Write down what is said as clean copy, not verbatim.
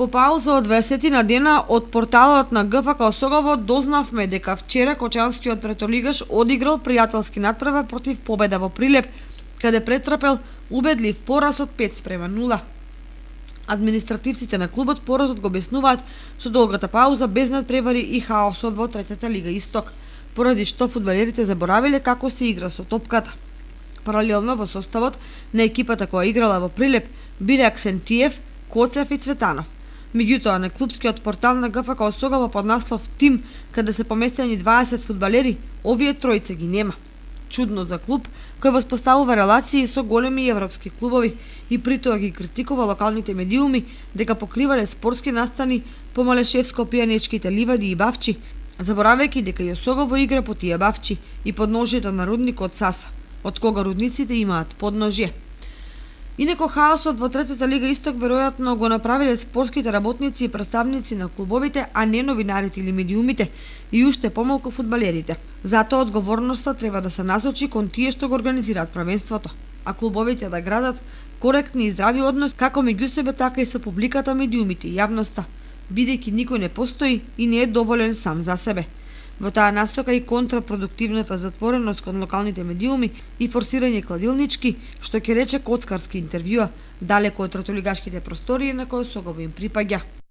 По пауза од 20 на дена од порталот на ГФК Осогово дознавме дека вчера кочанскиот третолигаш одиграл пријателски натпревар против Победа во Прилеп, каде претрпел убедлив пораз од 5:0. Административците на клубот поразот го објаснуваат со долгата пауза без надпревари и хаосот во третата лига Исток, поради што фудбалерите заборавиле како се игра со топката. Паралелно во составот на екипата која играла во Прилеп биле Аксентиев, Коцев и Цветанов. Меѓутоа, на клубскиот портал на ГФК Осогово под наслов Тим, каде се поместени 20 фудбалери, овие тројце ги нема. Чудно за клуб кој воспоставува релации со големи европски клубови и притоа ги критикува локалните медиуми дека покривале спортски настани по Малешевско-пијанечките ливади и бавчи, заборавајќи дека и Осогово игра по тие бавчи и подножјето на рудникот Саса, од кога рудниците имаат подножје. Инаку хаосот во третата лига Исток веројатно го направиле спортските работници и представници на клубовите, а не новинарите или медиумите и уште помалку фудбалерите. Затоа одговорноста треба да се насочи кон тие што го организираат правенството, а клубовите да градат коректни и здрави односи како меѓу себе, така и со публиката, медиумите и јавноста, бидејќи никој не постои и не е доволен сам за себе. Во таа настока и контрапродуктивната затвореност кон локалните медиуми и форсирање кладилнички, што ќе рече коцкарски интервјуа, далеко од третолигашките простории на кои Осогово им припаѓа.